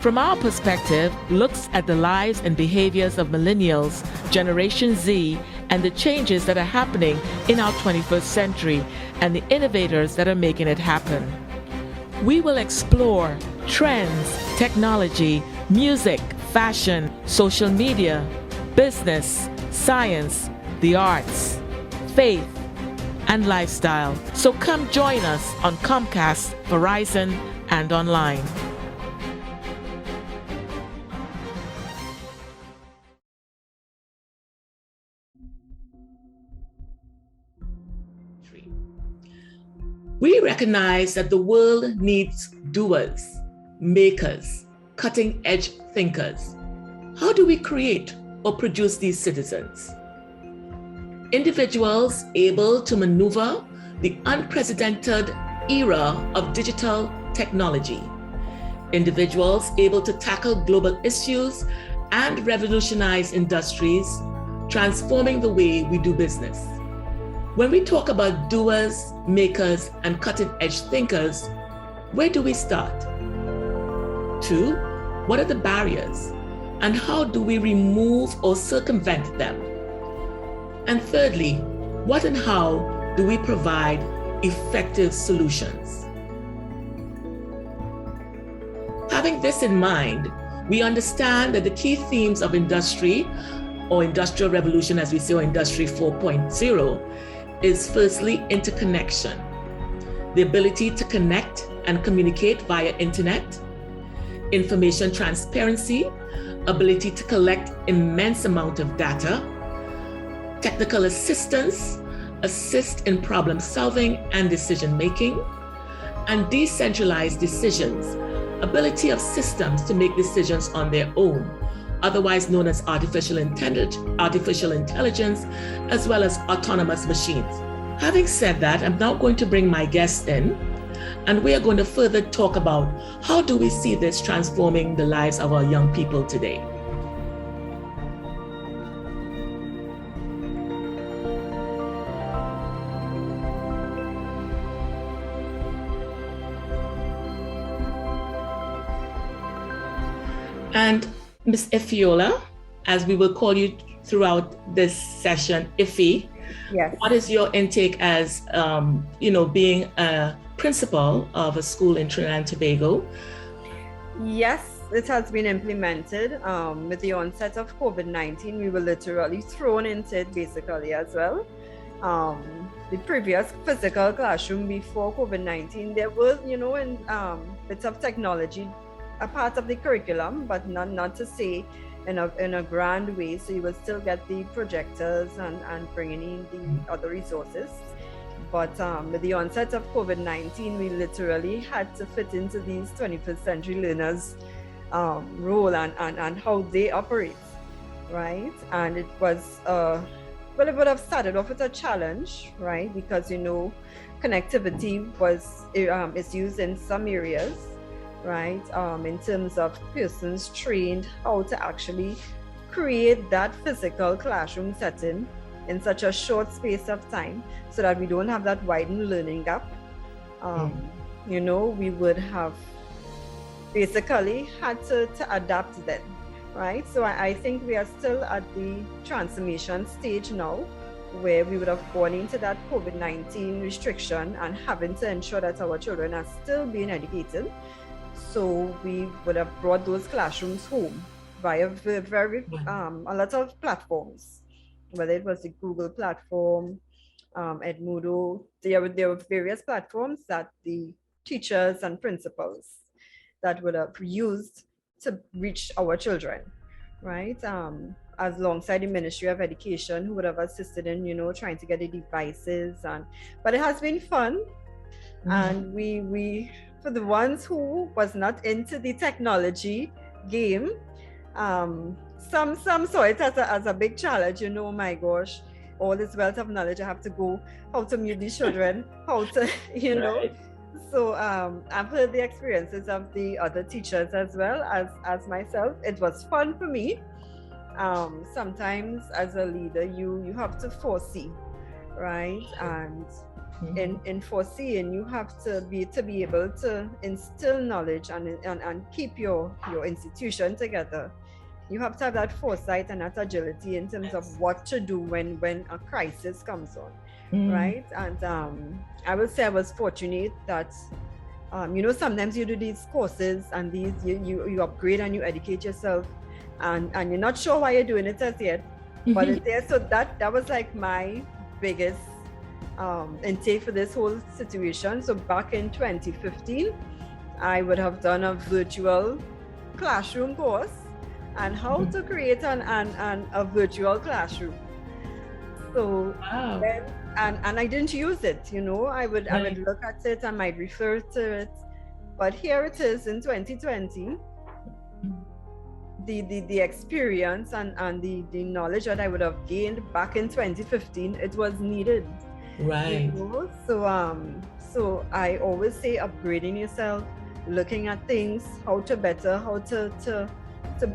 From our perspective, looks at the lives and behaviors of millennials, Generation Z, and the changes that are happening in our 21st century and the innovators that are making it happen. We will explore trends, technology, music, fashion, social media, business, science, the arts, faith, and lifestyle. So come join us on Comcast, Verizon, and online. We recognize that the world needs doers, makers, cutting-edge thinkers. How do we create or produce these citizens? Individuals able to maneuver the unprecedented era of digital technology. Individuals able to tackle global issues and revolutionize industries, transforming the way we do business. When we talk about doers, makers, and cutting-edge thinkers, where do we start? 2, what are the barriers? And how do we remove or circumvent them? And thirdly, what and how do we provide effective solutions? Having this in mind, we understand that the key themes of industry or industrial revolution, as we say, or industry 4.0, is firstly interconnection, the ability to connect and communicate via internet, information transparency, ability to collect immense amount of data, technical assistance, assist in problem solving and decision making, and decentralized decisions, ability of systems to make decisions on their own, otherwise known as artificial intelligence, as well as autonomous machines. Having said that, I'm now going to bring my guest in, and we are going to further talk about how do we see this transforming the lives of our young people today. And Ms. Ifeula, as we will call you throughout this session, Ife, yes. What is your intake as, being a principal of a school in Trinidad and Tobago? Yes, it has been implemented. With the onset of COVID-19, we were literally thrown into it basically as well. The previous physical classroom before COVID-19, there was, bits of technology a part of the curriculum, but not to say in a grand way. So you will still get the projectors and bringing in the other resources. But with the onset of COVID-19, we literally had to fit into these 21st century learners role and how they operate, right? And it was, it would have started off with a challenge, right? Because, connectivity is used in some areas, right? In terms of persons trained how to actually create that physical classroom setting in such a short space of time so that we don't have that widened learning gap. We would have basically had to adapt then, right? So I think we are still at the transformation stage now, where we would have gone into that COVID-19 restriction and having to ensure that our children are still being educated. So we would have brought those classrooms home via a lot of platforms, whether it was the Google platform, Edmodo. There were various platforms that the teachers and principals that would have used to reach our children, right? As alongside the Ministry of Education, who would have assisted in, trying to get the devices. But it has been fun. And we for the ones who was not into the technology game, some saw it as a big challenge. Oh my gosh, all this wealth of knowledge, I have to go, how to mute these children, how to, Right. So I've heard the experiences of the other teachers as well as myself. It was fun for me. Sometimes as a leader, you have to foresee, right? And in foreseeing, you have to be able to instill knowledge and keep your institution together. You have to have that foresight and that agility in terms of what to do when a crisis comes on, right? And I will say I was fortunate that sometimes you do these courses and these you upgrade and you educate yourself, and you're not sure why you're doing it as yet, but it's there. So that was like my biggest intake for this whole situation. So back in 2015, I would have done a virtual classroom course and how to create a virtual classroom. So then, and I didn't use it, I would look at it, I might refer to it, but here it is in 2020. The experience and the knowledge that I would have gained back in 2015, it was needed. Right. So I always say upgrading yourself, looking at things, how to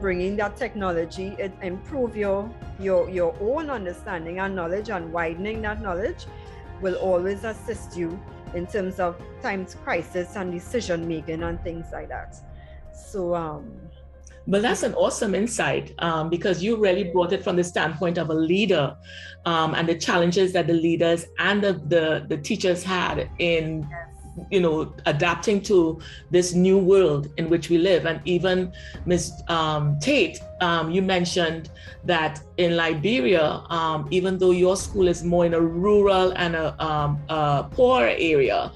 bring in that technology, it improve your own understanding and knowledge, and widening that knowledge will always assist you in terms of times crisis and decision making and things like that. So but that's an awesome insight, because you really brought it from the standpoint of a leader, and the challenges that the leaders and the teachers had in adapting to this new world in which we live. And even Ms. Taitt, you mentioned that in Liberia, even though your school is more in a rural and a poor area,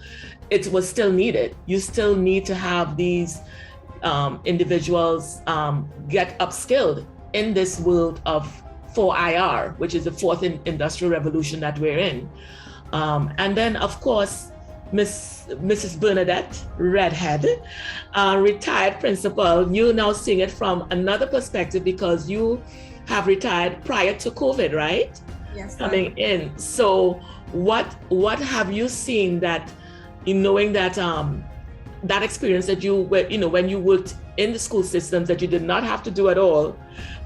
it was still needed. You still need to have these individuals get upskilled in this world of 4IR, which is the fourth industrial revolution that we're in. And then, of course, Mrs. Bernadette Redhead, retired principal, you're now seeing it from another perspective because you have retired prior to COVID, right? Yes. Coming in. So what have you seen that, in knowing that that experience that you were, when you worked in the school systems that you did not have to do at all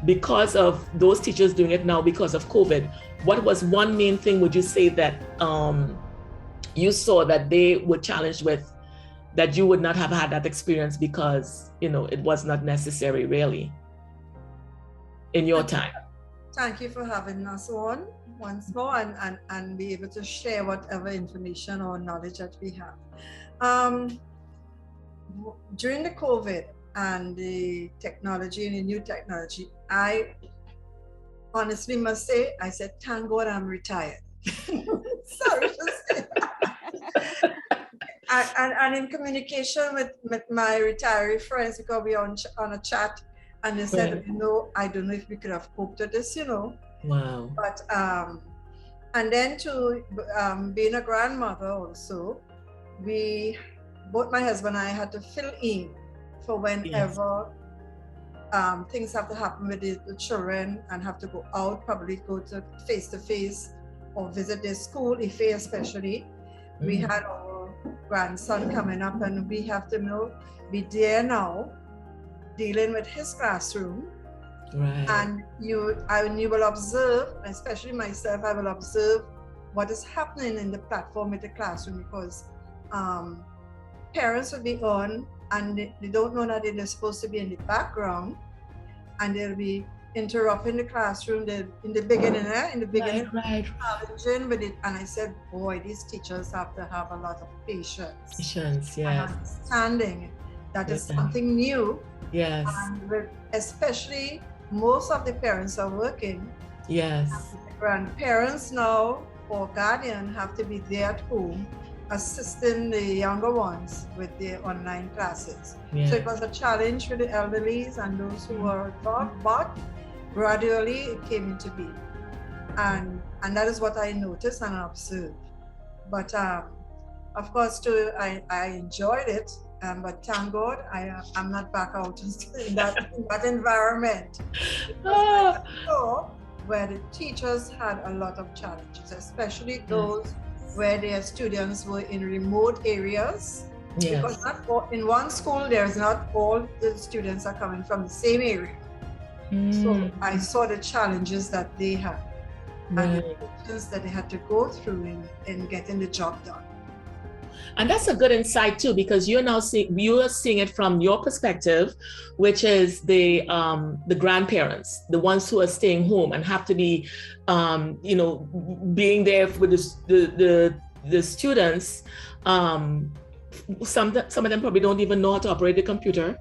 because of those teachers doing it now because of COVID, what was one main thing would you say that you saw that they were challenged with, that you would not have had that experience because, it was not necessary really in your time? Thank you for having us on once more and be able to share whatever information or knowledge that we have. During the COVID and the technology and the new technology, I honestly must say, I said, thank God I'm retired. Sorry to say. And in communication with my retiree friends, because we are on a chat, and they said, I don't know if we could have coped with this, Wow. But and then to being a grandmother also, both my husband and I had to fill in for whenever things have to happen with the children and have to go out, probably go to face or visit their school, Ife especially. We had our grandson coming up, and we have to be there now, dealing with his classroom. Right. And you will observe, especially myself, I will observe what is happening in the platform with the classroom, because parents will be on and they don't know that they're supposed to be in the background, and they'll be interrupting the classroom in the beginning, right. challenging with it. And I said, boy, these teachers have to have a lot of patience and understanding that is something new. Yes. And especially most of the parents are working. Yes. The grandparents now or guardian have to be there at home assisting the younger ones with their online classes. Yes. So it was a challenge for the elderlies and those who were taught, but gradually it came into being. And that is what I noticed and observed. But of course too, I enjoyed it. But thank God I'm not back out in that environment. Where the teachers had a lot of challenges, especially those where their students were in remote areas. Yes. Because in one school, there's not all the students are coming from the same area. So I saw the challenges that they had. and the patience that they had to go through in getting the job done. And that's a good insight too, because you are seeing it from your perspective, which is the grandparents, the ones who are staying home and have to be, being there with the students. Some of them probably don't even know how to operate the computer.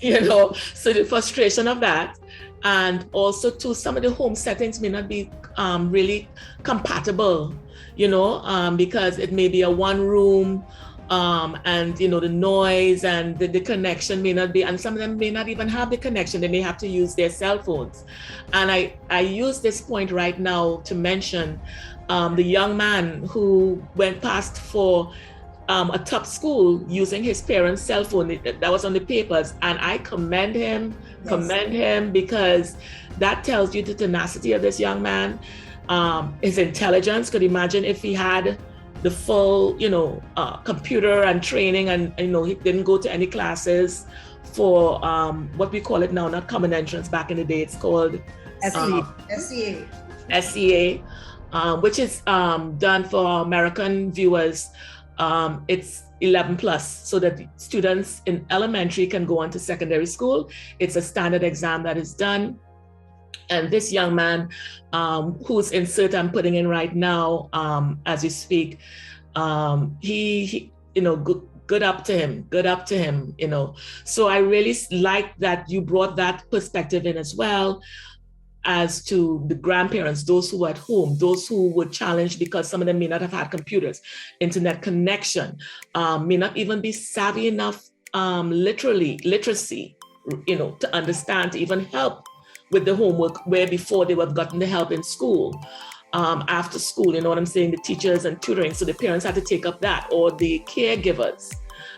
Yeah. So the frustration of that. And also too, some of the home settings may not be really compatible, because it may be a one room, and the noise and the connection may not be, and some of them may not even have the connection. They may have to use their cell phones. And I use this point right now to mention the young man who went past for a top school using his parents' cell phone. That was on the papers, and I commend him because that tells you the tenacity of this young man, his intelligence. Could imagine if he had the full, computer and training, and he didn't go to any classes for what we call it now, not common entrance. Back in the day, it's called SEA, which is done for American viewers. It's 11 plus, so that students in elementary can go on to secondary school. It's a standard exam that is done. And this young man, whose insert I'm putting in right now, as we speak, he good up to him, So I really like that you brought that perspective in as well, as to the grandparents, those who are at home, those who were challenged because some of them may not have had computers, internet connection, may not even be savvy enough, literacy, to understand, to even help with the homework, where before they would have gotten the help in school, after school, you know what I'm saying, the teachers and tutoring. So the parents had to take up that, or the caregivers.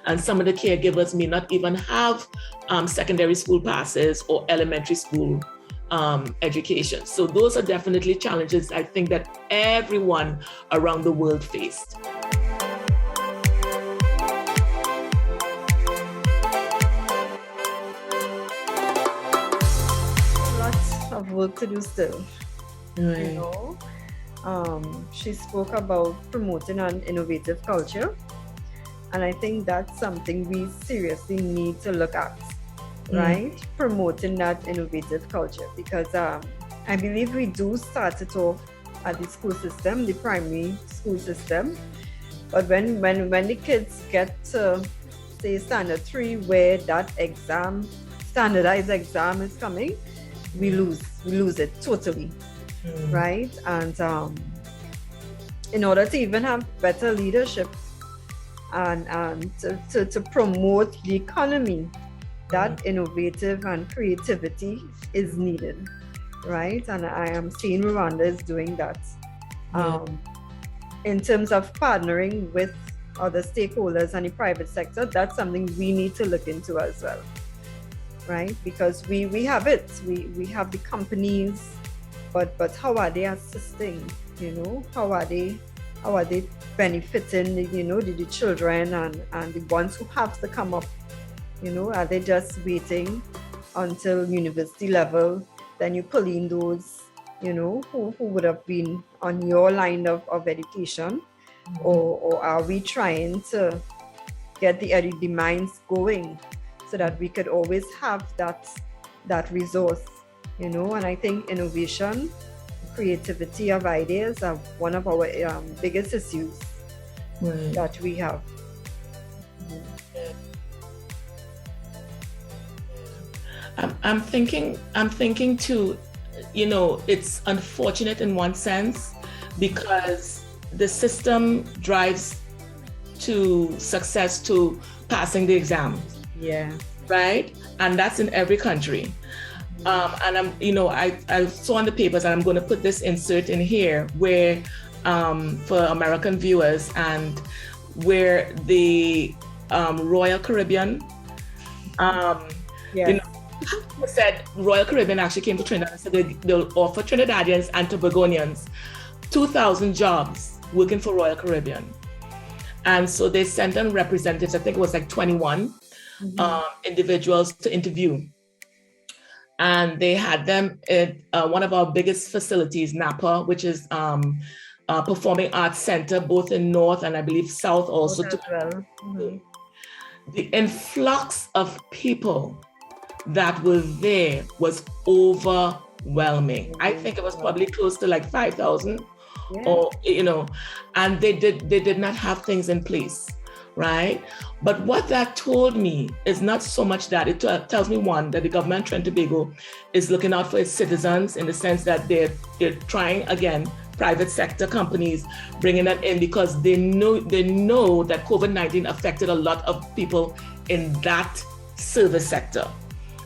And some of the caregivers may not even have secondary school passes or elementary school education. So those are definitely challenges I think that everyone around the world faced. Lots of work to do still. Right. She spoke about promoting an innovative culture, and I think that's something we seriously need to look at. Right? Promoting that innovative culture, because I believe we do start it off at the school system, the primary school system. But when the kids get to, say, standard 3, where that standardized exam is coming, we lose it totally. Right? And in order to even have better leadership and to promote the economy, that innovative and creativity is needed, right? And I am seeing Rwanda is doing that. In terms of partnering with other stakeholders and the private sector, that's something we need to look into as well, right? Because we have it, we have the companies, but how are they assisting? How are they benefiting? The children and the ones who have to come up. Are they just waiting until university level? Then you pull in those, who would have been on your line of education, or are we trying to get the minds going so that we could always have that resource, And I think innovation, creativity of ideas are one of our biggest issues that we have. I'm thinking too, it's unfortunate in one sense, because the system drives to success, to passing the exam. Yeah. Right? And that's in every country. And I saw in the papers, and I'm going to put this insert in here, where for American viewers, and where the Royal Caribbean, said Royal Caribbean actually came to Trinidad and said they'll offer Trinidadians and Tobagonians 2,000 jobs working for Royal Caribbean. And so they sent in representatives, I think it was like 21 individuals to interview. and they had them at one of our biggest facilities, Napa, which is Performing Arts Center, both in North and I believe South also. As well. Mm-hmm. The influx of people that were there was overwhelming. I think it was probably close to like 5,000, or and they did not have things in place, right? But what that told me is not so much that it tells me, one, that the government of Trinidad Tobago is looking out for its citizens in the sense that they're trying, again, private sector companies bringing that in because they know that COVID-19 affected a lot of people in that service sector.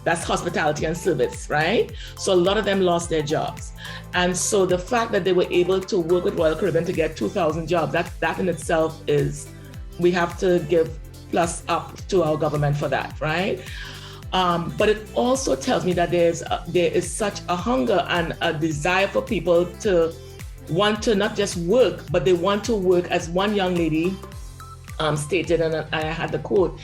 That's hospitality and service, right? So a lot of them lost their jobs. And so the fact that they were able to work with Royal Caribbean to get 2,000 jobs, that in itself is, we have to give plus up to our government for that, right? But it also tells me that there is such a hunger and a desire for people to want to not just work, but they want to work, as one young lady stated, and I had the quote.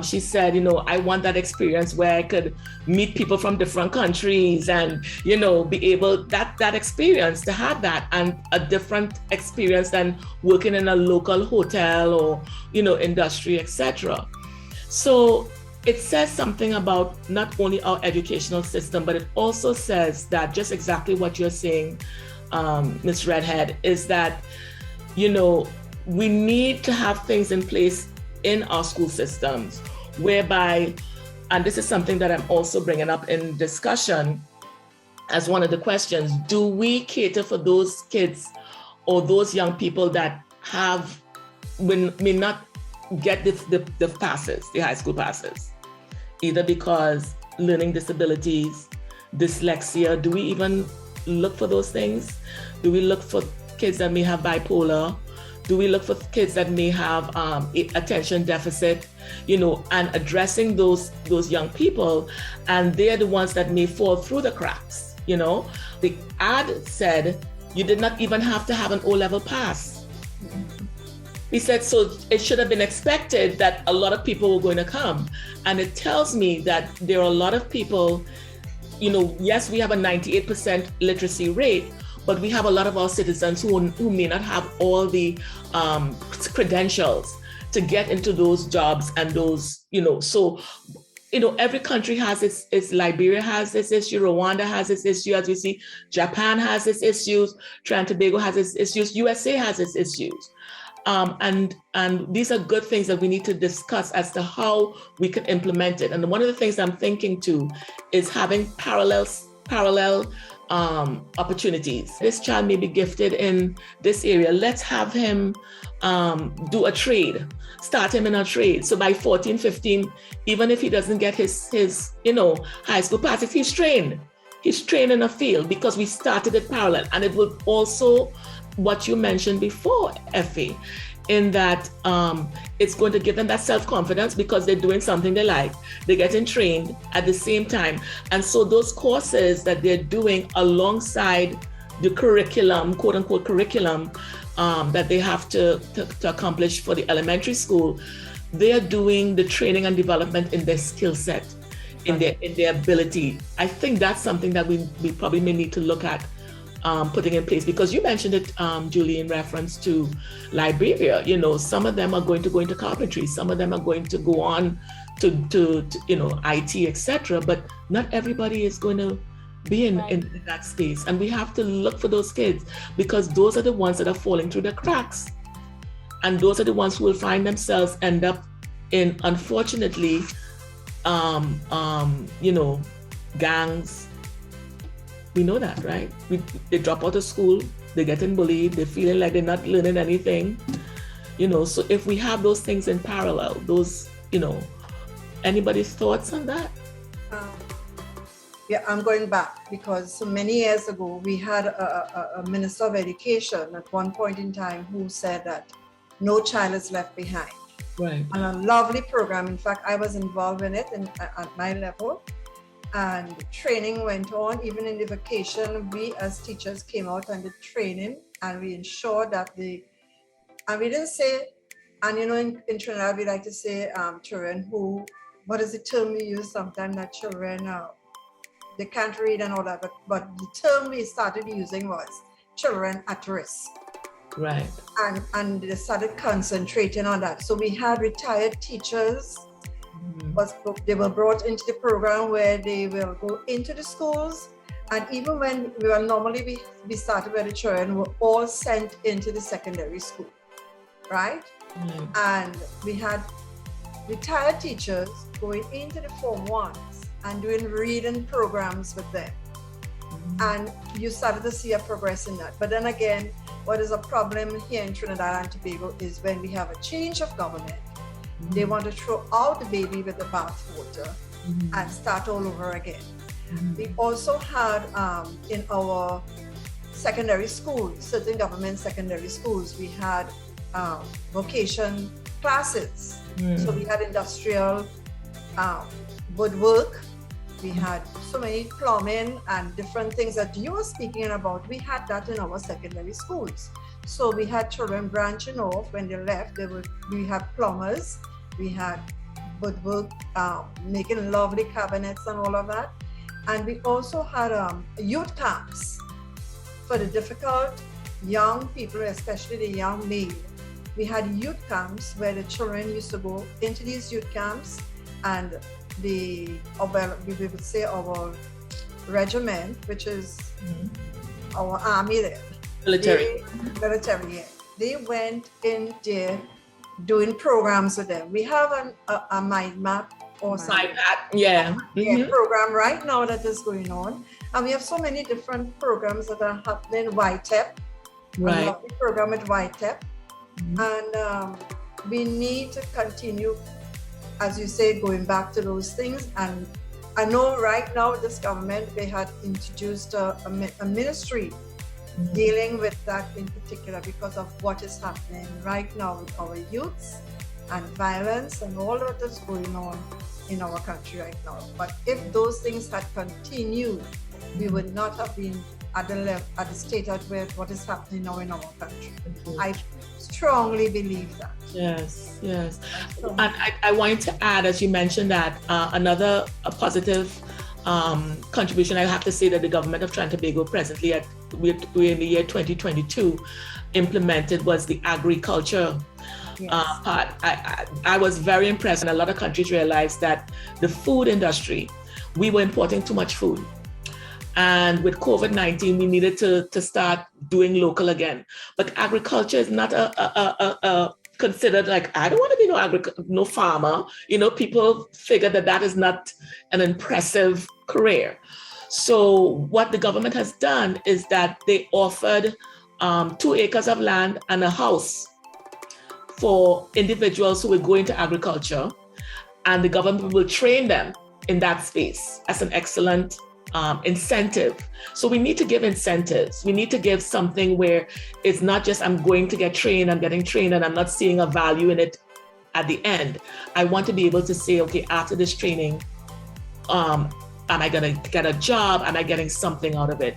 She said, I want that experience where I could meet people from different countries and, be able, that experience, to have that, and a different experience than working in a local hotel or, industry, etc. So it says something about not only our educational system, but it also says that just exactly what you're saying, Ms. Redhead, is that, we need to have things in place in our school systems whereby, and this is something that I'm also bringing up in discussion as one of the questions, do we cater for those kids or those young people that may not get the passes, the high school passes, either because learning disabilities, dyslexia? Do we even look for those things? Do we look for kids that may have bipolar? Do we look for kids that may have attention deficit, and addressing those young people? And they're the ones that may fall through the cracks, The ad said you did not even have to have an O-level pass. He said, so it should have been expected that a lot of people were going to come. And it tells me that there are a lot of people, yes, we have a 98% literacy rate, but we have a lot of our citizens who may not have all the credentials to get into those jobs and those, so, every country has its Liberia has this issue, Rwanda has its issue, as we see, Japan has its issues, Trinidad Tobago has its issues, USA has its issues. And these are good things that we need to discuss as to how we can implement it. And one of the things I'm thinking too is having parallel opportunities. This child may be gifted in this area. Let's have him do a trade, start him in a trade. So by 14, 15, even if he doesn't get his high school passes, he's trained. He's trained in a field because we started it parallel. And it will also, what you mentioned before, Effie, in that it's going to give them that self-confidence because they're doing something they like. They're getting trained at the same time. And so those courses that they're doing alongside the curriculum, quote unquote curriculum, that they have to accomplish for the elementary school, they are doing the training and development in their skill set, in their ability. I think that's something that we probably may need to look at putting in place, because you mentioned it, Julie, in reference to Liberia. Some of them are going to go into carpentry, some of them are going to go on to IT, etc. But not everybody is going to be in that space, and we have to look for those kids, because those are the ones that are falling through the cracks, and those are the ones who will find themselves end up in, unfortunately, gangs. We know that, right? They drop out of school, they're getting bullied, they're feeling like they're not learning anything, so if we have those things in parallel, those, anybody's thoughts on that? Yeah, I'm going back, because so many years ago, we had a Minister of Education at one point in time who said that no child is left behind. Right. And a lovely program. In fact, I was involved in it at my level. And training went on. Even in the vacation, we as teachers came out and did training, and we ensured that and we didn't say, and in Trinidad, we like to say children who, what is the term we use sometimes, that children, they can't read and all that, but the term we started using was children at risk. Right. And they started concentrating on that. So we had retired teachers, but they were brought into the program where they will go into the schools. And even when we started where the children were all sent into the secondary school, right? And we had retired teachers going into the Form 1s and doing reading programs with them. And you started to see a progress in that. But then again, what is a problem here in Trinidad and Tobago is when we have a change of government, they want to throw out the baby with the bathwater and start all over again. We also had in our secondary schools, certain government secondary schools, we had vocation classes. So we had industrial woodwork, we had so many plumbing and different things that you were speaking about. We had that in our secondary schools. So we had children branching off. When they left, we had plumbers, we had woodwork, making lovely cabinets and all of that. And we also had youth camps for the difficult young people, especially the young male. We had youth camps where the children used to go into these youth camps, and we would say our regiment, which is our army there. Military, yeah. They went in there doing programs with them. We have a mind map or something. Program right now that is going on. And we have so many different programs that are happening. YTEP, right. A lovely program with YTEP. And we need to continue, as you say, going back to those things. And I know right now this government, they had introduced a ministry dealing with that in particular because of what is happening right now with our youths and violence and all that is going on in our country right now. But if those things had continued, we would not have been at the state at where what is happening now in our country. I strongly believe that. Yes. And I wanted to add, as you mentioned, that another positive contribution I have to say that the government of Trinidad Tobago presently we're in the year 2022 implemented was the agriculture part. I was very impressed, and a lot of countries realized that the food industry, we were importing too much food. And with COVID-19, we needed to start doing local again. But agriculture is not considered like, I don't want to be no farmer. People figure that is not an impressive career. So what the government has done is that they offered 2 acres of land and a house for individuals who will go into agriculture, and the government will train them in that space as an excellent incentive. So we need to give incentives. We need to give something where it's not just I'm going to get trained, I'm getting trained, and I'm not seeing a value in it at the end. I want to be able to say, okay, after this training, am I going to get a job? Am I getting something out of it?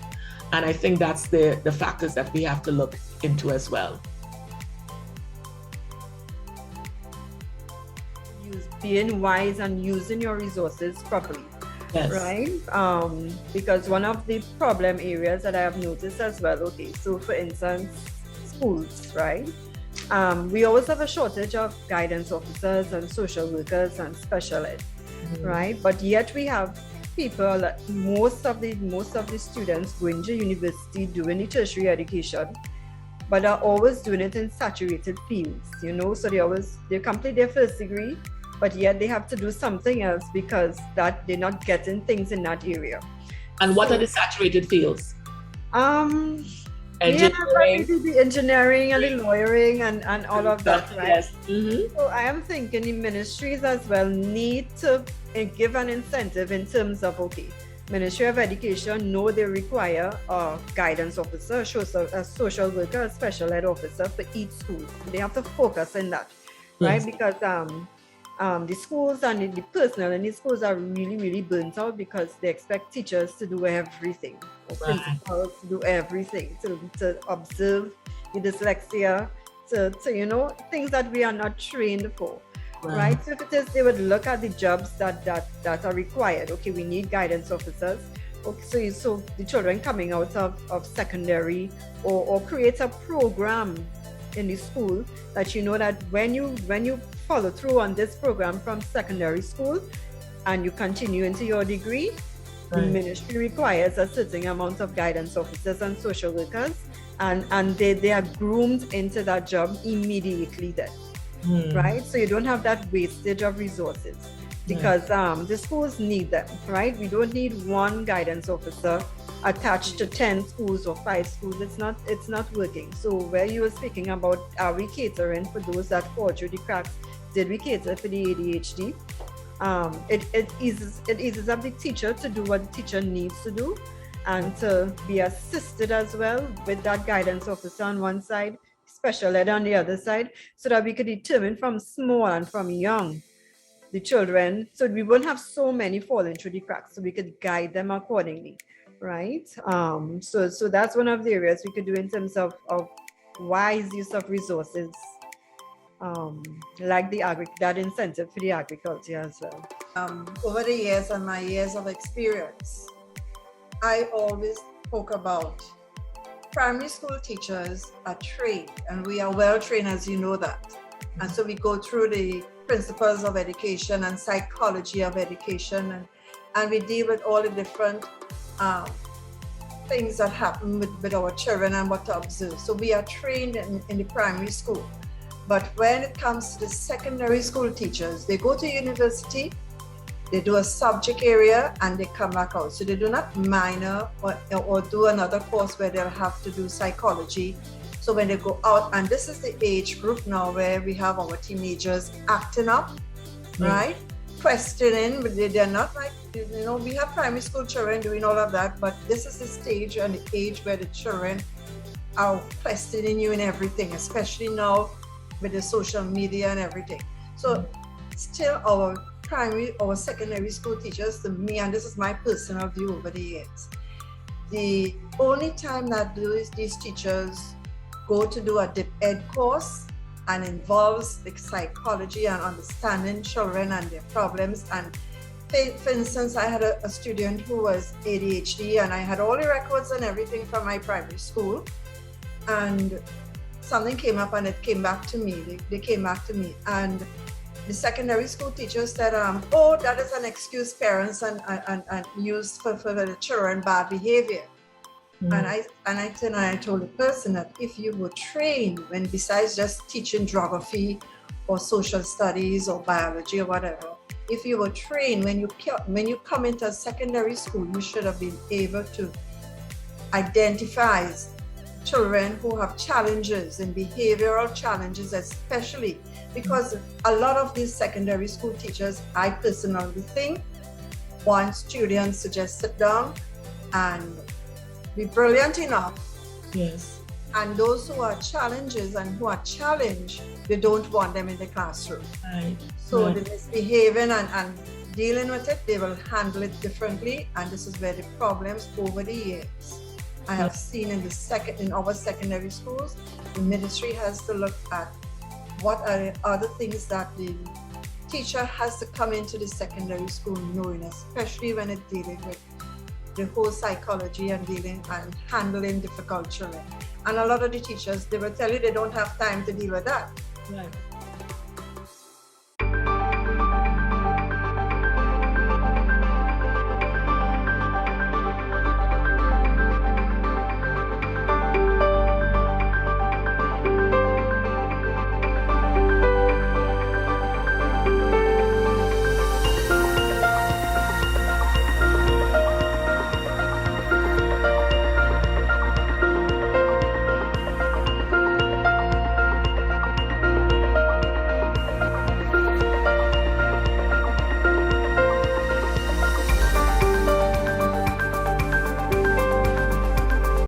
And I think that's the factors that we have to look into as well. Being wise and using your resources properly. Yes. Right? Because one of the problem areas that I have noticed as well, okay, so for instance, schools, right? We always have a shortage of guidance officers and social workers and special ed, right? But yet we have people, most of the students going to university doing the tertiary education, but are always doing it in saturated fields, so they complete their first degree, but yet they have to do something else because that they're not getting things in that area. And what are the saturated fields? Engineering. The engineering and the lawyering and all of that, right? Yes. Mm-hmm. So I am thinking the ministries as well need to give an incentive in terms of, okay, Ministry of Education know they require a guidance officer, a social worker, a special ed officer for each school. They have to focus on that, right? Yes. Because the schools and the personnel in the schools are really, really burnt out because they expect teachers to do everything, or principals to do everything, to observe the dyslexia, to things that we are not trained for. Right. So if it is, they would look at the jobs that are required. Okay, we need guidance officers, Okay, so the children coming out of secondary, or create a program in the school that you know that when you follow through on this program from secondary school and you continue into your degree, the ministry requires a certain amount of guidance officers and social workers, and they are groomed into that job immediately then. Right? So you don't have that wastage of resources, because the schools need them, right? We don't need one guidance officer attached to 10 schools or 5 schools. It's not working. So where you were speaking about, are we catering for those that fall through the cracks? Did we cater for the ADHD? It eases up the teacher to do what the teacher needs to do, and to be assisted as well with that guidance officer on one side, special ed on the other side, so that we could determine from small and from young the children, so we won't have so many falling through the cracks, so we could guide them accordingly, right? So that's one of the areas we could do in terms of wise use of resources, like that incentive for the agriculture as well. Over the years and my years of experience, I always spoke about primary school teachers are trained, and we are well trained, as you know that. And so we go through the principles of education and psychology of education, and we deal with all the different things that happen with our children and what to observe. So we are trained in the primary school. But when it comes to the secondary school teachers, they go to university, they do a subject area, and they come back out. So they do not minor or do another course where they'll have to do psychology. So when they go out, and this is the age group now where we have our teenagers acting up, right? Questioning, but they're not like, we have primary school children doing all of that, but this is the stage and the age where the children are questioning you in everything, especially now with the social media and everything. So still our secondary school teachers, to me, and this is my personal view over the years, the only time that these teachers go to do a JET-ELS course and involves the psychology and understanding children and their problems. And for instance, I had a student who was ADHD, and I had all the records and everything from my primary school, and something came up and it came back to me. They came back to me, and the secondary school teacher said, oh, that is an excuse parents and used for the children bad behavior. And I told the person that if you were trained, when besides just teaching geography or social studies or biology or whatever, if you were trained, when you come into a secondary school, you should have been able to identify children who have challenges and behavioral challenges, especially because a lot of these secondary school teachers, I personally think, want students to just sit down and be brilliant enough. Yes. And those who are challenges and who are challenged, they don't want them in the classroom. Right. So the misbehaving and dealing with it, they will handle it differently. And this is where the problems over the years I have seen in our secondary schools. The ministry has to look at what are the other things that the teacher has to come into the secondary school knowing, especially when it's dealing with the whole psychology and dealing and handling difficult children. And a lot of the teachers, they will tell you they don't have time to deal with that. Right.